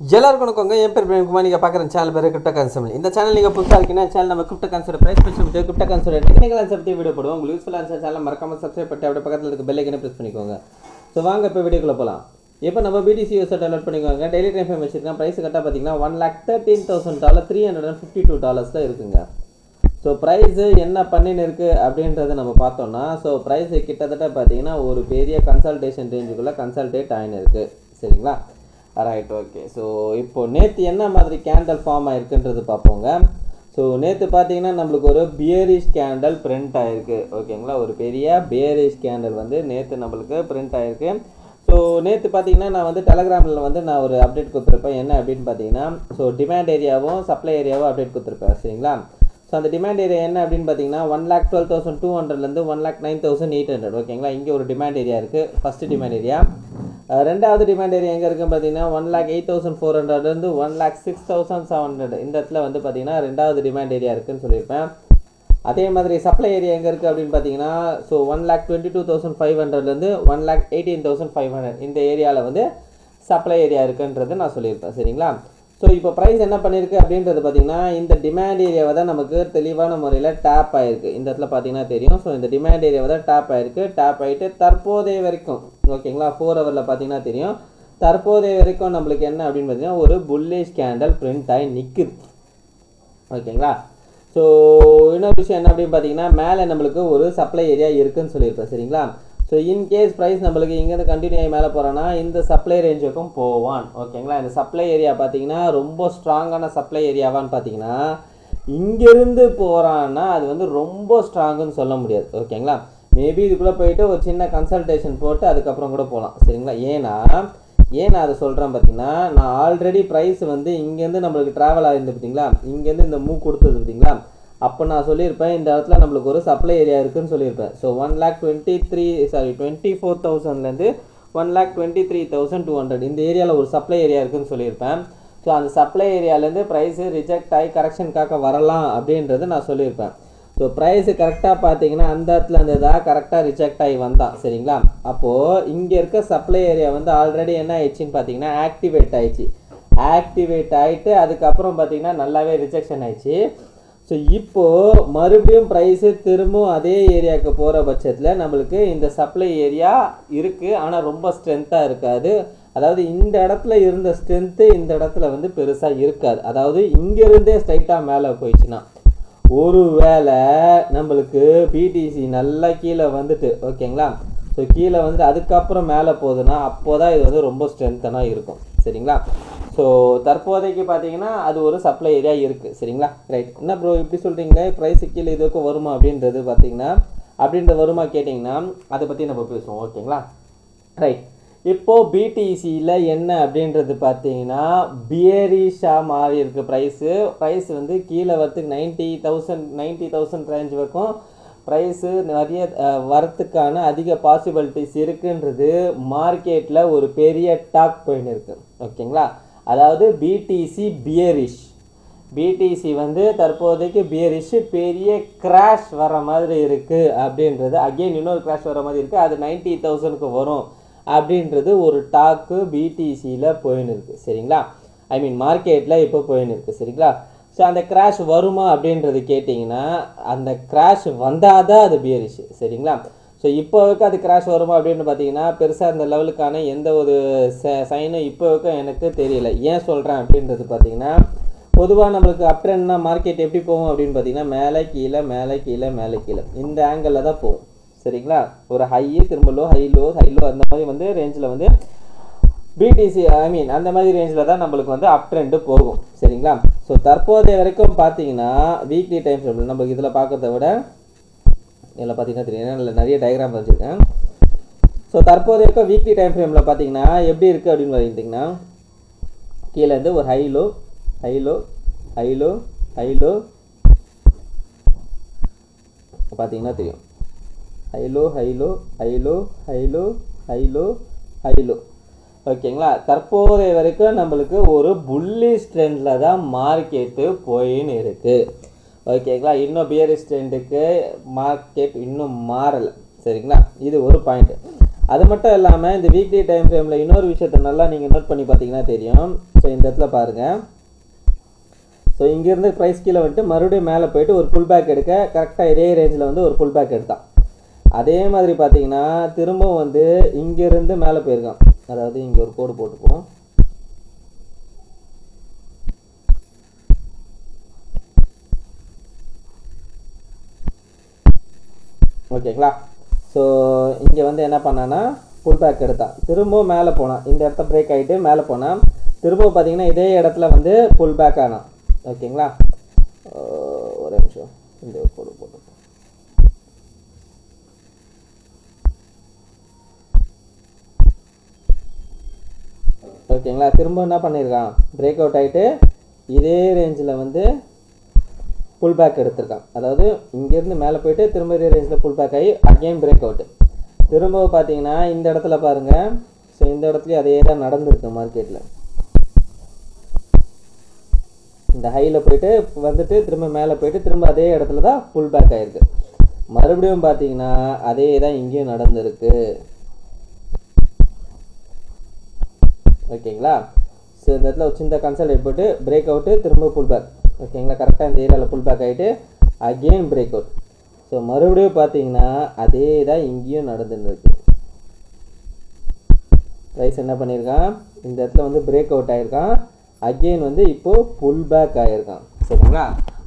எல்லாருக்கும் வணக்கங்க. என் பேர் பிரேம்குமார். நீங்கள் பார்க்குற சேனல் பேர் கிரிப்டோ கான்செப்ட். இந்த சேனல் நீங்கள் புதுசாக இருக்கீங்கன்னா சேனல் நம்ம கிரிப்டோ கான்செப்ட் ப்ரைஸ் பண்ணி கிரிப்டோ கான்செப்ட் டெக்னிக்கல் ஆன்சர் பற்றி வீடியோ போடுவோம். உங்களுக்கு யூஸ்ஃபுல்லாக ஆன்சர் சேனல் மறக்காம சப்ஸ்கிரைப் பண்ணி அப்படியே பக்கத்தில் இருக்க பெல் ஐக்கனை ப்ரெஸ் பண்ணிக்கோங்க. ஸோ வாங்க இப்போ வீடியோக்குள்ளே போகலாம். இப்போ நம்ம BTC யூஸை டவுன்லோட் பண்ணிக்கோங்க. டெய்லி டைம் ஃப்ரேம் வச்சுருக்கேன். ப்ரைஸ் கரெக்டாக பார்த்தீங்கன்னா $1,13,000 $352 இருக்குங்க. ஸோ ப்ரைஸு என்ன பண்ணின்னு இருக்குது அப்படின்றத நம்ம பார்த்தோம்னா, ஸோ ப்ரைஸு கிட்டத்தட்ட பார்த்தீங்கன்னா ஒரு பெரிய கன்சல்டேஷன் ரேஞ்சுக்குள்ளே கன்சல்டேட் ஆகின்னு இருக்குது. சரிங்களா? Right, okay. ஸோ இப்போது நேற்று என்ன மாதிரி கேண்டல் ஃபார்ம் ஆகிருக்குன்றது பார்ப்போங்க. ஸோ நேற்று பார்த்தீங்கன்னா நம்மளுக்கு ஒரு பியரிஷ் கேண்டல் பிரிண்ட் ஆகிருக்கு. ஓகேங்களா? ஒரு பெரிய பியரிஷ் கேண்டல் வந்து நேற்று நம்மளுக்கு பிரிண்ட் ஆகிருக்கு. ஸோ நேற்று பார்த்தீங்கன்னா நான் வந்து டெலகிராமில் வந்து நான் ஒரு அப்டேட் கொடுத்துருப்பேன். என்ன அப்படின்னு பார்த்தீங்கன்னா, ஸோ டிமாண்ட் ஏரியாவும் சப்ளை ஏரியாவும் அப்டேட் கொடுத்துருப்பேன். சரிங்களா? ஸோ அந்த டிமாண்ட் ஏரியா என்ன அப்படின்னு பார்த்தீங்கன்னா 1,12,200 1,09,800. ஓகேங்களா? இங்கே ஒரு டிமாண்ட் ஏரியா இருக்குது. First demand area. ரெண்டாவது டிமாண்ட் ஏரியா எங்கே இருக்குன்னு பார்த்தீங்கன்னா 1,08,400 1,06,700. இந்த இடத்துல வந்து பார்த்தீங்கன்னா ரெண்டாவது டிமாண்ட் ஏரியா இருக்குதுன்னு சொல்லியிருப்பேன். அதே மாதிரி சப்ளை ஏரியா எங்கே இருக்குது அப்படின்னு பார்த்தீங்கன்னா, ஸோ 1,22,500 1,18,500 இந்த ஏரியாவில் வந்து சப்ளை ஏரியா இருக்குன்றது நான் சொல்லியிருப்பேன். சரிங்களா? ஸோ இப்போ ப்ரைஸ் என்ன பண்ணியிருக்கு அப்படின்றது பார்த்தீங்கன்னா, இந்த டிமாண்ட் ஏரியாவை தான் நமக்கு தெளிவான முறையில் டேப் ஆகிருக்கு. இந்த இடத்துல பார்த்தீங்கன்னா தெரியும். ஸோ இந்த டிமாண்ட் ஏரியாவை தான் டேப் ஆகிருக்கு. டேப் ஆகிட்டு தற்போதைய வரைக்கும், ஓகேங்களா, 4 ஹவரில் பார்த்தீங்கன்னா தெரியும். தற்போதைய வரைக்கும் நம்மளுக்கு என்ன அப்படின்னு பார்த்தீங்கன்னா ஒரு புல்லிஷ் கேண்டல் பிரிண்ட் ஆகி நிற்குது. ஓகேங்களா? ஸோ இன்னொரு விஷயம் என்ன அப்படின்னு பார்த்தீங்கன்னா, மேலே நம்மளுக்கு ஒரு சப்ளை ஏரியா இருக்குதுன்னு சொல்லியிருப்பேன். சரிங்களா? ஸோ இன்கேஸ் ப்ரைஸ் நம்மளுக்கு இங்கேருந்து கண்டினியூ ஆகி மேலே போகிறோன்னா இந்த சப்ளை ரேஞ்சுக்கும் போவான். ஓகேங்களா? இந்த சப்ளை ஏரியா பார்த்தீங்கன்னா ரொம்ப ஸ்ட்ராங்கான சப்ளை ஏரியாவான்னு பார்த்தீங்கன்னா, இங்கேருந்து போகிறான்னா அது வந்து ரொம்ப ஸ்ட்ராங்குன்னு சொல்ல முடியாது. ஓகேங்களா? மேபி இதுக்குள்ளே போயிட்டு ஒரு சின்ன கன்சல்டேஷன் போட்டு அதுக்கப்புறம் கூட போகலாம். சரிங்களா? ஏன்னா அதை சொல்கிறேன் பார்த்தீங்கன்னா, நான் ஆல்ரெடி ப்ரைஸ் வந்து இங்கேருந்து நம்மளுக்கு ட்ராவல் ஆகிருந்து பார்த்தீங்களா, இங்கேருந்து இந்த மூவ் கொடுத்தது பார்த்தீங்களா, அப்போ நான் சொல்லியிருப்பேன் இந்த இடத்துல நம்மளுக்கு ஒரு சப்ளை ஏரியா இருக்குதுன்னு சொல்லியிருப்பேன். ஸோ 24,000 1,23,200 இந்த ஏரியாவில் ஒரு சப்ளை ஏரியா இருக்குதுன்னு சொல்லியிருப்பேன். ஸோ அந்த சப்ளை ஏரியாவிலேருந்து ப்ரைஸு ரிஜெக்ட் ஆகி கரெக்ஷனுக்காக வரலாம் அப்படின்றது நான் சொல்லியிருப்பேன். ஸோ ப்ரைஸு கரெக்டாக பார்த்தீங்கன்னா அந்த இடத்துல இருந்ததாக கரெக்டாக ரிஜெக்ட் ஆகி வந்தான். சரிங்களா? அப்போது இங்கே இருக்க சப்ளை ஏரியா வந்து ஆல்ரெடி என்ன ஆயிடுச்சின்னு பார்த்தீங்கன்னா ஆக்டிவேட் ஆகிட்டு அதுக்கப்புறம் பார்த்தீங்கன்னா நல்லாவே ரிஜெக்ஷன் ஆயிடுச்சு. ஸோ இப்போது மறுபடியும் ப்ரைஸு திரும்பவும் அதே ஏரியாவுக்கு போகிற பட்சத்தில் நம்மளுக்கு இந்த சப்ளை ஏரியா இருக்குது, ஆனால் ரொம்ப ஸ்ட்ரென்த்தாக இருக்காது. அதாவது இந்த இடத்துல இருந்த ஸ்ட்ரென்த்து இந்த இடத்துல வந்து பெருசாக இருக்காது. அதாவது இங்கேருந்தே ஸ்ட்ரைட்டாக மேலே போயிடுச்சுன்னா, ஒரு வேளை நம்மளுக்கு BTC நல்லா கீழே வந்துட்டு, ஓகேங்களா, ஸோ கீழே வந்து அதுக்கப்புறம் மேலே போகுதுன்னா அப்போ தான் இது வந்து ரொம்ப ஸ்ட்ரென்த்தனாக இருக்கும். சரிங்களா? ஸோ தற்போதைக்கு பார்த்தீங்கன்னா அது ஒரு சப்ளை ஏரியா இருக்குது. சரிங்களா? ரைட். என்ன ப்ரோ இப்படி சொல்கிறீங்களே, ப்ரைஸு கீழே இதுக்கும் வருமா அப்படின்றது பார்த்தீங்கன்னா, வருமா கேட்டிங்கன்னா அதை பற்றி நம்ம பேசுவோம். ஓகேங்களா? ரைட். இப்போது BTCயில் என்ன அப்படின்றது பார்த்தீங்கன்னா பியரிஷாக மாறி இருக்குது. ப்ரைஸு வந்து கீழே வரத்துக்கு 90,000 ரேஞ்ச் வரைக்கும் ப்ரைஸு நிறைய வரத்துக்கான அதிக பாசிபிலிட்டிஸ் இருக்குன்றது மார்க்கெட்டில் ஒரு பெரிய டாக் போயின்னு இருக்குது. ஓகேங்களா? அதாவது BTC வந்து தற்போதைக்கு பியரிஷ் பெரிய கிராஷ் வர மாதிரி இருக்குது அப்படின்றது, அகெயின் இன்னொரு கிராஷ் வர மாதிரி இருக்குது, அது 90,000க்கு வரும் அப்படின்றது ஒரு டாக்கு BTCயில் போயின்னு இருக்குது. சரிங்களா? ஐ மீன் மார்க்கெட்டில் இப்போ போயின்னு இருக்குது. சரிங்களா? ஸோ அந்த கிராஷ் வருமா அப்படின்றது கேட்டிங்கன்னா, அந்த கிராஷ் வந்தால் தான் அது பியரிஷ். சரிங்களா? ஸோ இப்போவுக்கு அது கிராஷ் வருமா அப்படின்னு பார்த்தீங்கன்னா பெருசாக அந்த லெவலுக்கான எந்த ஒரு சைனும் இப்போவுக்கும் எனக்கு தெரியல. ஏன் சொல்கிறேன் அப்படின்றது பார்த்தீங்கன்னா, பொதுவாக நம்மளுக்கு அப் ட்ரெண்ட்னா மார்க்கெட் எப்படி போகும் அப்படின்னு பார்த்தீங்கன்னா மேலே கீழே இந்த ஆங்கிளில் தான் போகும். சரிங்களா? ஒரு ஹை திரும்ப லோ அந்த மாதிரி வந்து ரேஞ்சில் வந்து BTC அந்த மாதிரி ரேஞ்சில் தான் நம்மளுக்கு வந்து அப் ட்ரெண்டு போகும். சரிங்களா? ஸோ தற்போதைய வரைக்கும் பார்த்தீங்கன்னா வீக்லி டைம் ஃப்ரேம் நம்மளுக்கு இதில் பார்க்கறத விட இதில் பார்த்தீங்கன்னா தெரியும், ஏன்னா நிறைய டயக்ராம் வச்சுருக்கேன். ஸோ தற்போதைய வரைக்கும் வீக்லி டைம் ஃப்ரேமில் பார்த்தீங்கன்னா எப்படி இருக்குது அப்படின்னு பார்த்தீங்கன்னா, கீழேருந்து ஒரு ஹை லோ பார்த்தீங்கன்னா தெரியும், ஹை லோ. ஓகேங்களா? தற்போதைய வரைக்கும் நம்மளுக்கு ஒரு புல்லிஷ் ட்ரெண்டில் தான் மார்க்கெட்டு போயின்னு இருக்குது. ஓகேங்களா? இன்னும் பியரிஷ் ட்ரெண்டுக்கு மார்க்கெட் இன்னும் மாறலை. சரிங்களா? இது ஒரு பாயிண்ட்டு. அது மட்டும் இல்லாமல் இந்த வீக்லி டைம் ஃப்ரேமில் இன்னொரு விஷயத்தை நல்லா நீங்கள் நோட் பண்ணி பார்த்தீங்கன்னா தெரியும். ஸோ இந்த இடத்துல பாருங்கள். ஸோ இங்கேருந்து ப்ரைஸ் கீழே வந்துட்டு மறுபடியும் மேலே போயிட்டு ஒரு புல் பேக் எடுக்க கரெக்டாக இதே ரேஞ்சில் வந்து ஒரு புல் பேக் எடுத்தான். அதே மாதிரி பார்த்தீங்கன்னா திரும்பவும் வந்து இங்கேருந்து மேலே போயிருக்கான். அதாவது இங்கே ஒரு கோடு போட்டுப்போம். ஓகேங்களா. ஸோ இங்கே வந்து என்ன பண்ணான்னா புல் பேக் எடுத்தான். திரும்பவும் மேலே போனான். இந்த இடத்த பிரேக் ஆகிட்டு மேலே போனான். திரும்பவும் பார்த்தீங்கன்னா இதே இடத்துல வந்து புல் பேக் ஆனான். ஓகேங்களா. ஒரு நிமிஷம் இந்த ஒரு கோடு போட்டுப்போம். ஓகேங்களா. திரும்ப என்ன பண்ணியிருக்கான், பிரேக் அவுட் ஆகிட்டு இதே ரேஞ்சில் வந்து புல் பேக் எடுத்திருக்கான். அதாவது இங்கேருந்து மேலே போயிட்டு திரும்ப இதே ரேஞ்சில் புல் பேக் ஆகி அகெயின் பிரேக் அவுட்டு. திரும்ப பார்த்தீங்கன்னா இந்த இடத்துல பாருங்கள். ஸோ இந்த இடத்துலையும் அதே தான் நடந்திருக்கு மார்க்கெட்டில். இந்த ஹையில் போயிட்டு வந்துட்டு திரும்ப மேலே போயிட்டு திரும்ப அதே இடத்துல தான் புல் பேக் ஆகிருக்கு. மறுபடியும் பார்த்தீங்கன்னா அதே தான் இங்கேயும் நடந்திருக்கு. ஓகேங்களா. ஸோ இந்த இடத்துல சின்ன கன்சல்டேட் போட்டு பிரேக் அவுட்டு திரும்ப புல் பேக். ஓகேங்களா. கரெக்டாக இந்த ஏரியாவில் புல் பேக் ஆகிட்டு அகெயின் பிரேக் அவுட். ஸோ மறுபடியும் பார்த்தீங்கன்னா அதே தான் இங்கேயும் நடந்துருக்கு. ப்ரைஸ் என்ன பண்ணியிருக்கான், இந்த இடத்துல வந்து பிரேக் அவுட் ஆகிருக்கான். அகெயின் வந்து இப்போது புல் பேக் ஆகிருக்கான். சரிங்களா.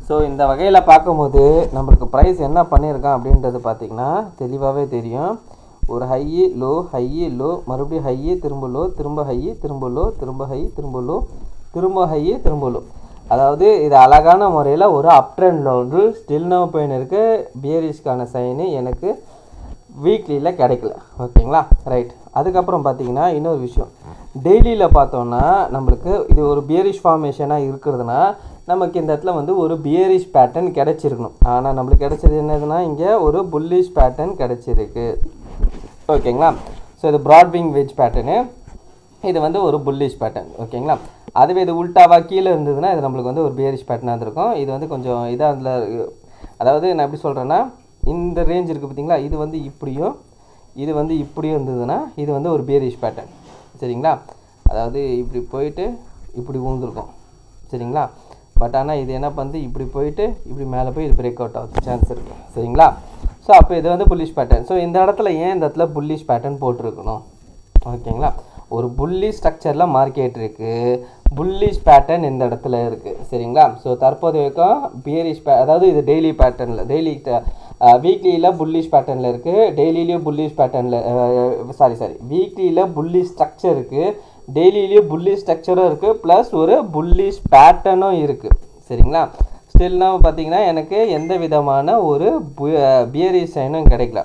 ஸோ இந்த வகையில் பார்க்கும்போது நம்மளுக்கு ப்ரைஸ் என்ன பண்ணியிருக்கான் அப்படின்றது பார்த்திங்கன்னா தெளிவாகவே தெரியும். ஒரு ஹையி லோ, ஹையி லோ, மறுபடியும் ஹையி திரும்ப லோ, திரும்ப ஹையி திரும்ப லோ, திரும்ப ஹை திரும்ப லோ, திரும்ப ஹையி திரும்ப லோ. அதாவது இது அழகான முறையில் ஒரு அப் ட்ரெண்டில் வந்து ஸ்டில் நோ பெயின் இருக்குது. பியரிஷ்கான சைனு எனக்கு வீக்லியில் கிடைக்கல. ஓகேங்களா. ரைட். அதுக்கப்புறம் பார்த்தீங்கன்னா இன்னொரு விஷயம், டெய்லியில் பார்த்தோன்னா நம்மளுக்கு இது ஒரு பியரிஷ் ஃபார்மேஷனாக இருக்கிறதுனா நமக்கு இந்த இடத்துல வந்து ஒரு பியரிஷ் பேட்டர்ன் கிடச்சிருக்கணும். ஆனால் நம்மளுக்கு கிடச்சது என்னதுன்னா இங்கே ஒரு புல்லிஷ் பேட்டர்ன் கிடச்சிருக்கு. ஓகேங்களா. ஸோ இது ப்ராட் விங் வெஜ் பேட்டர்னு, இது வந்து ஒரு புல்லிஷ் பேட்டர்ன். ஓகேங்களா. அதுவே இது உல்ட்டாவாக கீழே இருந்ததுன்னா இது நம்மளுக்கு வந்து ஒரு பியரிஷ் பேட்டர்னாக இருந்திருக்கும். இது வந்து கொஞ்சம் இதாக அதில், அதாவது நான் எப்படி சொல்கிறேன்னா இந்த ரேஞ்ச் இருக்குது பார்த்தீங்களா, இது வந்து இப்படியும் இது வந்து இப்படியும் இருந்ததுன்னா இது வந்து ஒரு பியரிஷ் பேட்டர்ன். சரிங்களா. அதாவது இப்படி போயிட்டு இப்படி ஊழ்ந்துருக்கும். சரிங்களா. பட் ஆனால் இது என்ன பண்ணுது, இப்படி போயிட்டு இப்படி மேலே போய் இது பிரேக் அவுட் ஆகுது சான்ஸ் இருக்குது. சரிங்களா. ஸோ அப்போ இது வந்து புல்லிஷ் பேட்டர்ன். ஸோ இந்த இடத்துல ஏன் இந்த இடத்துல புல்லிஷ் பேட்டர்ன் போட்டிருக்கணும். ஓகேங்களா. ஒரு புல்லி ஸ்ட்ரக்சரில் மார்க்கெட் இருக்குது, புல்லிஷ் பேட்டர்ன் இந்த இடத்துல இருக்குது. சரிங்களா. ஸோ தற்போது வரைக்கும் பியரிஷ் அதாவது இது டெய்லி பேட்டர்னில், டெய்லி வீக்லியில் புல்லிஷ் பேட்டர்னில் இருக்குது, டெய்லியிலையும் புல்லிஷ் பேட்டர்னில் வீக்லியில் புல்லிஷ் ஸ்ட்ரக்சர் இருக்குது, டெய்லியிலையும் புல்லிஷ் ஸ்ட்ரக்சரும் இருக்குது, ப்ளஸ் ஒரு புல்லிஷ் பேட்டர்னும் இருக்குது. சரிங்களா. ஸ்டில்னா பார்த்தீங்கன்னா எனக்கு எந்த விதமான ஒரு பியரிஷ் சைனும் கிடைக்கல.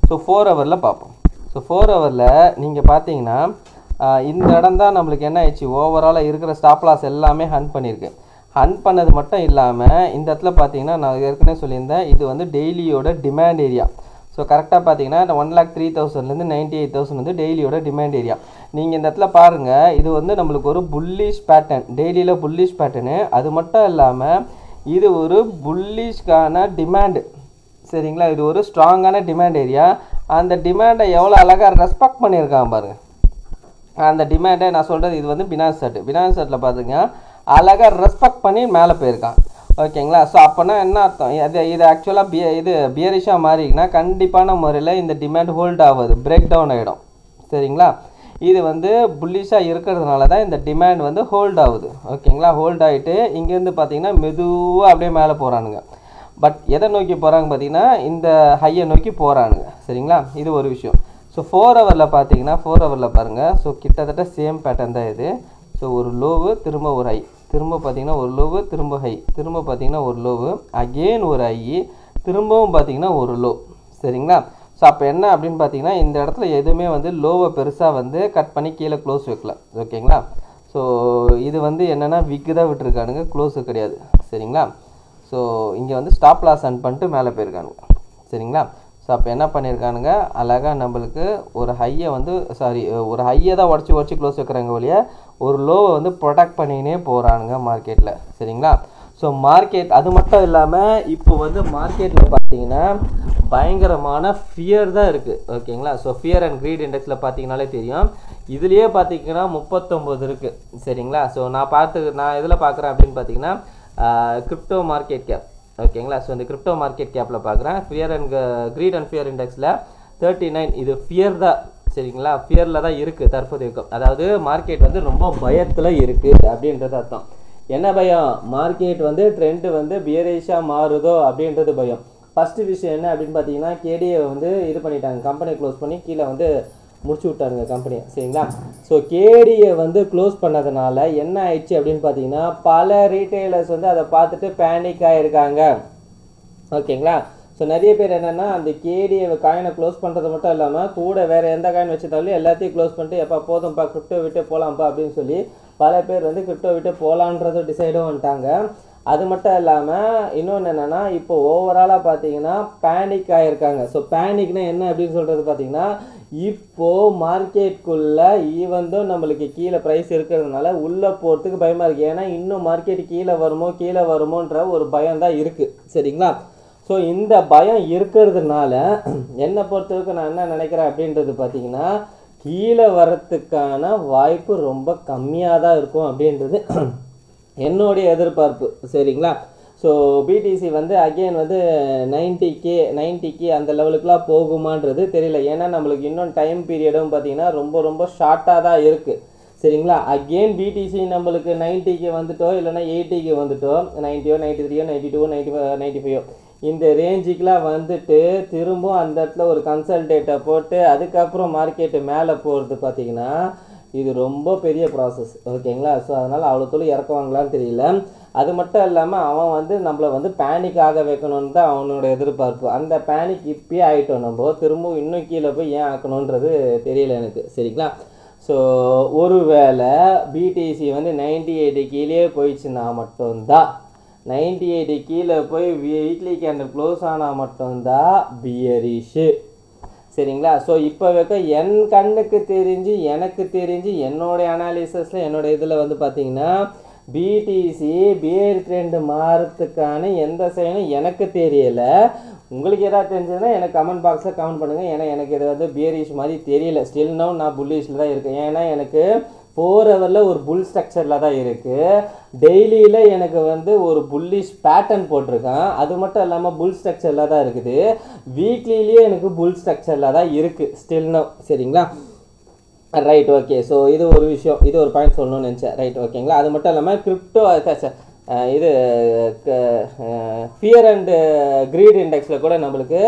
ஸோ 4 ஹவரில் பார்ப்போம். ஸோ 4 ஹவரில் நீங்கள் பார்த்தீங்கன்னா இந்த இடம் தான் நம்மளுக்கு என்ன ஆயிடுச்சு, ஓவராலாக இருக்கிற ஸ்டாப் லாஸ் எல்லாமே ஹண்ட் பண்ணியிருக்கு. ஹண்ட் பண்ணது மட்டும் இல்லாமல் இந்த இடத்துல பார்த்தீங்கன்னா நான் ஏற்கனவே சொல்லியிருந்தேன், இது வந்து டெய்லியோட டிமாண்ட் ஏரியா. ஸோ கரெக்டாக பார்த்தீங்கன்னா 1,03,000லேருந்து 98,000 வந்து டெய்லியோட டிமாண்ட் ஏரியா. நீங்கள் இந்த இடத்துல பாருங்கள், இது வந்து நம்மளுக்கு ஒரு புல்லிஷ் பேட்டர்ன், டெய்லியில் புல்லிஷ் பேட்டர்னு. அது மட்டும் இல்லாமல் இது ஒரு புல்லிஷ்கான டிமாண்டு. சரிங்களா. இது ஒரு ஸ்ட்ராங்கான டிமாண்ட் ஏரியா. அந்த டிமாண்டை எவ்வளோ அழகாக ரெஸ்பெக்ட் பண்ணியிருக்கான் பாருங்கள். அந்த டிமாண்டை நான் சொல்கிறது, இது வந்து பினான்ஸ் சார்ட்டில் பார்த்துங்க அழகாக ரெஸ்பெக்ட் பண்ணி மேலே போயிருக்கான். ஓகேங்களா. ஸோ அப்போனா என்ன அர்த்தம், இது ஆக்சுவலாக இது பியரிஷாக மாறிங்கன்னா கண்டிப்பான முறையில் இந்த டிமாண்ட் ஹோல்ட் ஆகாது, பிரேக் டவுன் ஆகிடும். சரிங்களா. இது வந்து புல்லிஷாக இருக்கிறதுனால தான் இந்த டிமாண்ட் வந்து ஹோல்ட் ஆகுது. ஓகேங்களா. ஹோல்ட் ஆகிட்டு இங்கேருந்து பார்த்தீங்கன்னா மெதுவாக அப்படியே மேலே போகிறானுங்க. பட் எதை நோக்கி போகிறாங்க பார்த்தீங்கன்னா இந்த ஹையை நோக்கி போகிறானுங்க. சரிங்களா. இது ஒரு விஷயம். ஸோ 4 ஹவரில் பார்த்தீங்கன்னா 4 ஹவரில் பாருங்கள். ஸோ கிட்டத்தட்ட சேம் பேட்டர்ன் தான் இது. ஸோ ஒரு லோவு திரும்ப ஒரு ஹை, திரும்ப பார்த்தீங்கன்னா ஒரு லோவு திரும்ப ஹை, திரும்ப பார்த்தீங்கன்னா ஒரு லோவு, அகெயின் ஒரு ஹை, திரும்பவும் பார்த்தீங்கன்னா ஒரு லோ. சரிங்களா. ஸோ அப்போ என்ன அப்படின்னு பார்த்தீங்கன்னா இந்த இடத்துல எதுவுமே வந்து லோவை பெருசாக வந்து கட் பண்ணி கீழே க்ளோஸ் வைக்கல. ஓகேங்களா. ஸோ இது வந்து என்னென்னா விக்கு தான் விட்டுருக்கானுங்க, க்ளோஸு கிடையாது. சரிங்களா. ஸோ இங்கே வந்து ஸ்டாப் லாஸ் அன் பண்ணிட்டு மேலே போயிருக்கானுங்க. சரிங்களா. ஸோ அப்போ என்ன பண்ணியிருக்கானுங்க, அழகாக நம்மளுக்கு ஒரு ஹையை வந்து ஒரு ஹையை தான் உடச்சி க்ளோஸ் வைக்கிறாங்க ஒழிய ஒரு லோவை வந்து ப்ரொடெக்ட் பண்ணினே போகிறானுங்க மார்க்கெட்டில். சரிங்களா. ஸோ மார்க்கெட் அது மட்டும் இல்லாமல் இப்போ வந்து மார்க்கெட்டில் பார்த்தீங்கன்னா பயங்கரமான ஃபியர் தான் இருக்குது. ஓகேங்களா? ஸோ ஃபியர் அண்ட் க்ரீட் இண்டெக்ஸில் பார்த்தீங்கனாலே தெரியும். இதுலேயே பார்த்தீங்கன்னா 39 இருக்குது. சரிங்களா? ஸோ நான் இதில் பார்க்குறேன் அப்படின்னு பார்த்தீங்கன்னா கிரிப்டோ மார்க்கெட் கேப். ஓகேங்களா? ஸோ இந்த கிரிப்டோ மார்க்கெட் கேப்பில் பார்க்குறேன் fear and greed and fear இண்டெக்ஸில் 39. இது ஃபியர் தான். சரிங்களா? ஃபியரில் தான் இருக்குது தற்போதைக்கு. அதாவது மார்க்கெட் வந்து ரொம்ப பயத்தில் இருக்குது அப்படின்றது அர்த்தம். என்ன பயம்? மார்க்கெட் வந்து ட்ரெண்டு வந்து பியரிஷாக மாறுதோ அப்படின்றது பயம். ஃபஸ்ட்டு விஷயம் என்ன அப்படின்னு பார்த்தீங்கன்னா கேடிஏ வந்து இது பண்ணிட்டாங்க, கம்பெனி க்ளோஸ் பண்ணி கீழே வந்து முடிச்சு விட்டாருங்க கம்பெனியை. சரிங்களா? ஸோ கேடிஏ வந்து க்ளோஸ் பண்ணதுனால என்ன ஆயிடுச்சு அப்படின்னு பார்த்தீங்கன்னா பல ரீட்டைலர்ஸ் வந்து அதை பார்த்துட்டு பேனிக் ஆகிருக்காங்க. ஓகேங்களா? ஸோ நிறைய பேர் என்னென்னா அந்த கேடிஏ காயினை க்ளோஸ் பண்ணுறது மட்டும் இல்லாமல் கூட வேறு எந்த காயின் வச்சுருந்தாலும் எல்லாத்தையும் க்ளோஸ் பண்ணிட்டு எப்போ போதும்ப்பா கிரிப்டோ விட்டு போகலாம்ப்பா அப்படின்னு சொல்லி பல பேர் வந்து கிரிப்டோ விட்டு போகலான்றது டிசைடும் வந்துட்டாங்க. அது மட்டும் இல்லாமல் இன்னொன்று என்னென்னா இப்போ ஓவராலாக பார்த்தீங்கன்னா பேனிக் ஆகிருக்காங்க. ஸோ பேனிக்னா என்ன அப்படின்னு சொல்கிறது பார்த்தீங்கன்னா இப்போது மார்க்கெட்டுக்குள்ளே ஈவந்தோ நம்மளுக்கு கீழே ப்ரைஸ் இருக்கிறதுனால உள்ளே போகிறதுக்கு பயமாக இருக்குது. ஏன்னா இன்னும் மார்க்கெட் கீழே வருமோன்ற ஒரு பயம் தான் இருக்குது. சரிங்களா? ஸோ இந்த பயம் இருக்கிறதுனால என்னை பொறுத்தவரைக்கும் நான் என்ன நினைக்கிறேன் அப்படின்றது பார்த்தீங்கன்னா கீழே வரத்துக்கான வாய்ப்பு ரொம்ப கம்மியாக தான் இருக்கும் அப்படின்றது என்னுடைய எதிர்பார்ப்பு. சரிங்களா? ஸோ பிடிசி வந்து அகெயின் வந்து 90K அந்த லெவலுக்குலாம் போகுமான்றது தெரியல. ஏன்னா நம்மளுக்கு இன்னும் டைம் பீரியடும் பார்த்தீங்கன்னா ரொம்ப ஷார்ட்டாக தான் இருக்குது. சரிங்களா? அகெயின் பிடிசி நம்மளுக்கு 90K வந்துட்டோ இல்லைனா 80K வந்துட்டோ 90ஓ 93ஓ 92ஓ 95ஓ இந்த ரேஞ்சுக்கெலாம் வந்துட்டு திரும்ப அந்த இடத்துல ஒரு கன்சல்டேட்டை போட்டு அதுக்கப்புறம் மார்க்கெட்டு மேலே போகிறது பார்த்திங்கன்னா இது ரொம்ப பெரிய ப்ராசஸ். ஓகேங்களா? ஸோ அதனால் அவ்வளோ தொழில் இறக்குவாங்களான்னு தெரியல. அது மட்டும் இல்லாமல் அவன் வந்து நம்மளை வந்து பேனிக் ஆக வைக்கணுன்னு தான் அவனோட எதிர்பார்ப்பு. அந்த பேனிக் இப்பயே ஆகிட்டோம், நம்ம திரும்ப இன்னும் கீழே போய் ஏன் ஆக்கணுன்றது தெரியல எனக்கு. சரிங்களா? ஸோ ஒருவேளை பிடிசி வந்து 98 கீழே போயிடுச்சுன்னா மட்டும்தான் 98 கீழே போய் வீக்லி கேண்டில் க்ளோஸ் ஆனால் மட்டும்தான் பியரிஷு. சரிங்களா? ஸோ இப்போ என் கண்ணுக்கு தெரிஞ்சு எனக்கு தெரிஞ்சு என்னோடய அனாலிசிஸில் என்னோடய இதில் வந்து பார்த்திங்கன்னா பிடிசி பியர் ட்ரெண்டு மாறத்துக்கான எந்த செயலும் எனக்கு தெரியலை. உங்களுக்கு எதாவது தெரிஞ்சதுன்னா எனக்கு கமெண்ட் பாக்ஸில் கமெண்ட் பண்ணுங்கள். ஏன்னா எனக்கு இது வந்து பியரிஷ் மாதிரி தெரியல. ஸ்டில் நவ் நான் புல்லிஷில் தான் இருக்கேன். ஏன்னா எனக்கு 4 ஹவரில் ஒரு புல் ஸ்ட்ரக்சரில் தான் இருக்குது. டெய்லியில் எனக்கு வந்து ஒரு புல்லிஷ் பேட்டர்ன் போட்டிருக்கேன். அது மட்டும் இல்லாமல் புல் ஸ்ட்ரக்சரில் தான் இருக்குது. வீக்லிலேயே எனக்கு புல் ஸ்ட்ரக்சரில் தான் இருக்குது ஸ்டில் நவ். சரிங்களா? Right, okay. ஸோ இது ஒரு விஷயம், இது ஒரு பாயிண்ட் சொல்லணும்னு நினச்சேன். ரைட், ஓகேங்களா? அது மட்டும் இல்லாமல் கிரிப்டோ இது ஃபியர் அண்டு க்ரீட் இண்டெக்ஸில் கூட நம்மளுக்கு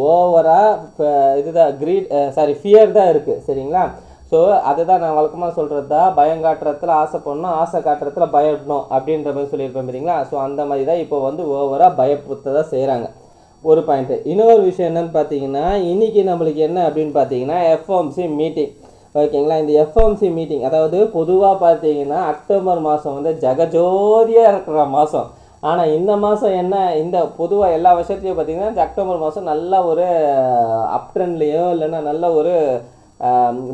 ஓவராக இதுதான் ஃபியர் தான் இருக்குது. சரிங்களா? ஸோ அதுதான் நான் வழக்கமாக சொல்கிறது தான், பயம் காட்டுறதுல ஆசைப்படணும், ஆசை காட்டுறதுல பயப்படணும் அப்படின்ற மாதிரி சொல்லியிருப்பேன் பார்த்தீங்களா? ஸோ அந்த மாதிரி தான் இப்போ வந்து ஓவராக பயப்படுத்த தான் செய்கிறாங்க. ஒரு பாயிண்ட்டு. இன்னொரு விஷயம் என்னென்னு பார்த்தீங்கன்னா இன்றைக்கி நம்மளுக்கு என்ன அப்படின்னு பார்த்தீங்கன்னா எஃப்ஓஎம்சி மீட்டிங். ஓகேங்களா? இந்த எஃப்ஓஎம்சி மீட்டிங் அதாவது பொதுவாக பார்த்தீங்கன்னா அக்டோபர் மாதம் வந்து ஜகஜோதியாக இருக்கிற மாதம். ஆனால் இந்த மாதம் என்ன, இந்த பொதுவாக எல்லா வருஷத்துலையும் பார்த்தீங்கன்னா இந்த அக்டோபர் மாதம் நல்ல ஒரு அப் ட்ரெண்ட்லேயோ இல்லைன்னா நல்ல ஒரு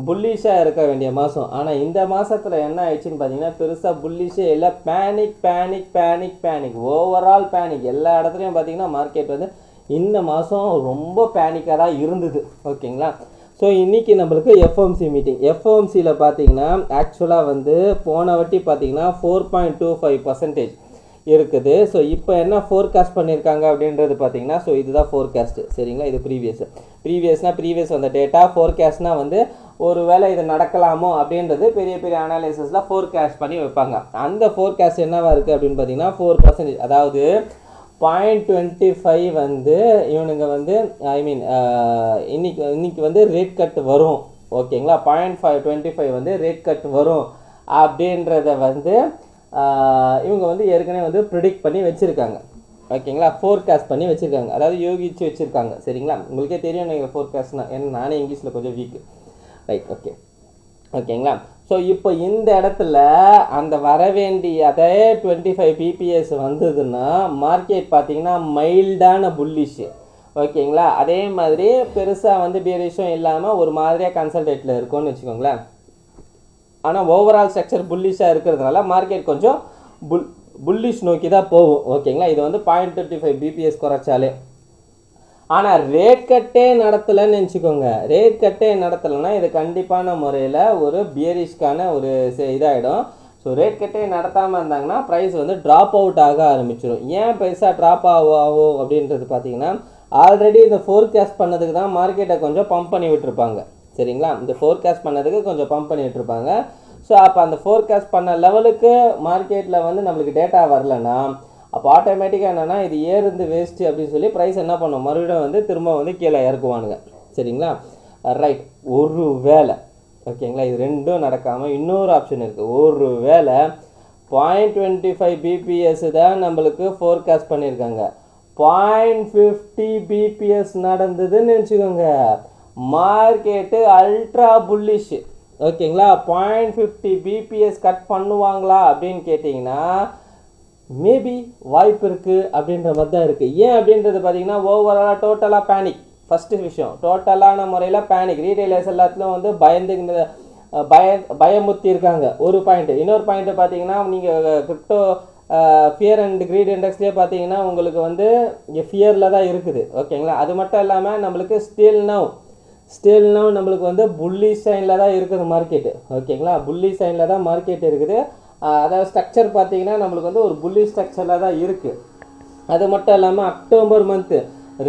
புல்லிஷாக இருக்க வேண்டிய மாதம். ஆனால் இந்த மாதத்தில் என்ன ஆயிடுச்சுன்னு பார்த்தீங்கன்னா பெருசாக புல்லிஷே இல்லை. Panic overall panic. எல்லா இடத்துலையும் பார்த்தீங்கன்னா மார்க்கெட் வந்து இந்த மாதம் ரொம்ப பேனிக்காக தான் இருந்தது. ஓகேங்களா? ஸோ இன்றைக்கி நம்மளுக்கு எஃப்ஓஎம்சி மீட்டிங். எஃப்ஓஎம்சியில் பார்த்தீங்கன்னா ஆக்சுவலாக வந்து போன வாட்டி பார்த்தீங்கன்னா 4.25% இருக்குது. ஸோ இப்போ என்ன ஃபோர்காஸ்ட் பண்ணியிருக்காங்க அப்படின்றது பார்த்தீங்கன்னா ஸோ இதுதான் ஃபோர்காஸ்ட்டு. சரிங்களா? இது ப்ரீவியஸ் வந்த டேட்டா. ஃபோர்காஸ்ட்னால் வந்து ஒரு வேளை இது நடக்கலாமோ அப்படின்றது பெரிய பெரிய அனாலிசிஸில் ஃபோர்காஸ்ட் பண்ணி வைப்பாங்க. அந்த ஃபோர்காஸ்ட் என்னவாக இருக்குது அப்படின்னு பார்த்தீங்கன்னா 4%, அதாவது 0.25 வந்து இவனுங்க வந்து இன்னைக்கு வந்து ரேட் கட் வரும். ஓகேங்களா? 0.25 வந்து ரேட் கட் வரும் அப்படின்றத வந்து இவங்க வந்து ஏற்கனவே வந்து ப்ரிடிக்ட் பண்ணி வச்சுருக்காங்க. ஓகேங்களா? ஃபோர்காஸ்ட் பண்ணி வச்சுருக்காங்க, அதாவது யோகிச்சு வச்சுருக்காங்க. சரிங்களா? உங்களுக்கே தெரியும் நீங்கள் ஃபோர்காஸ்ட்னா ஏன்னா நானே இங்கிலீஷில் கொஞ்சம் வீக்கு. ரைட், ஓகேங்களா? ஸோ இப்போ இந்த இடத்துல அந்த வர வேண்டிய அதே 25 PPS வந்ததுன்னா மார்க்கெட் பார்த்தீங்கன்னா மைல்டான புல்லிஷு. ஓகேங்களா? அதே மாதிரி பெருசாக வந்து பியரிஷும் இல்லாமல் ஒரு மாதிரியாக கன்சல்டேட்டில் இருக்கும்னு வச்சுக்கோங்களேன். ஆனால் ஓவரால் ஸ்ட்ரக்சர் புல்லிஷாக இருக்கிறதுனால மார்க்கெட் கொஞ்சம் புல்லிஷ் நோக்கி தான் போகும். ஓகேங்களா, இது வந்து 0.25 பிபிஎஸ் குறைச்சாலே. ஆனால் ரேட் கட்டே நடத்தலைன்னு நினச்சிக்கோங்க. ரேட் கட்டே நடத்தலைன்னா இது கண்டிப்பான முறையில் ஒரு பியரிஷ்கான ஒரு இதாகிடும். ஸோ ரேட் கட்டே நடத்தாமல் இருந்தாங்கன்னா ப்ரைஸ் வந்து ட்ராப் அவுட் ஆக ஆரம்பிச்சிடும். ஏன் பெருசாக ட்ராப் ஆகும் அப்படின்றது பார்த்தீங்கன்னா, ஆல்ரெடி இந்த ஃபோர்காஸ்ட் பண்ணதுக்கு தான் மார்க்கெட்டை கொஞ்சம் பம்ப் பண்ணி விட்டுருப்பாங்க. சரிங்களா, இந்த ஃபோர்காஸ்ட் பண்ணதுக்கு கொஞ்சம் பம்ப் பண்ணி விட்டுருப்பாங்க. ஸோ அப்போ அந்த ஃபோர்காஸ்ட் பண்ண லெவலுக்கு மார்க்கெட்டில் வந்து நம்மளுக்கு டேட்டா வரலன்னா அப்போ ஆட்டோமேட்டிக்காக என்னென்னா இது ஏறுந்து வேஸ்ட்டு அப்படின்னு சொல்லி ப்ரைஸ் என்ன பண்ணும், மறுபடியும் வந்து திரும்ப வந்து கீழே இறக்குவானுங்க. சரிங்களா, ரைட். ஒரு வேளை ஓகேங்களா, இது ரெண்டும் நடக்காமல் இன்னொரு ஆப்ஷன் இருக்குது. ஒரு வேளை 0.25 பிபிஎஸ் தான் நம்மளுக்கு ஃபோர்காஸ்ட் பண்ணியிருக்காங்க, 0.50 பிபிஎஸ் நடந்ததுன்னு நினச்சிக்கோங்க, மார்க்கெட்டு அல்ட்ரா புல்லிஷ். ஓகேங்களா, 0.50 பிபிஎஸ் கட் பண்ணுவாங்களா அப்படின்னு கேட்டிங்கன்னா மேபி வாய்ப்பு இருக்குது அப்படின்ற மாதிரி தான் இருக்குது. ஏன் அப்படின்றது பார்த்தீங்கன்னா, ஓவராலாக டோட்டலாக பேனிக். ஃபஸ்ட்டு விஷயம், டோட்டலான முறையில் பேனிக். ரீட்டைலர்ஸ் எல்லாத்துலையும் வந்து பயமுத்தி இருக்காங்க. ஒரு பாயிண்ட்டு. இன்னொரு பாயிண்ட்டு பார்த்தீங்கன்னா, நீங்கள் கிரிப்டோ ஃபியர் அண்ட் கிரீட் இண்டெக்ஸ்லேயே பார்த்தீங்கன்னா உங்களுக்கு வந்து இங்கே ஃபியரில் தான் இருக்குது. ஓகேங்களா, அது மட்டும் இல்லாமல் நம்மளுக்கு ஸ்டில் நவ் நம்மளுக்கு வந்து புல்லி சைனில் தான் இருக்குது மார்க்கெட்டு. ஓகேங்களா, புல்லி சைனில் தான் மார்க்கெட் இருக்குது. அதாவது ஸ்ட்ரக்சர் பார்த்தீங்கன்னா நம்மளுக்கு வந்து ஒரு புல்லி ஸ்ட்ரக்சரில் தான் இருக்குது. அது மட்டும் இல்லாமல் அக்டோபர் மந்த்து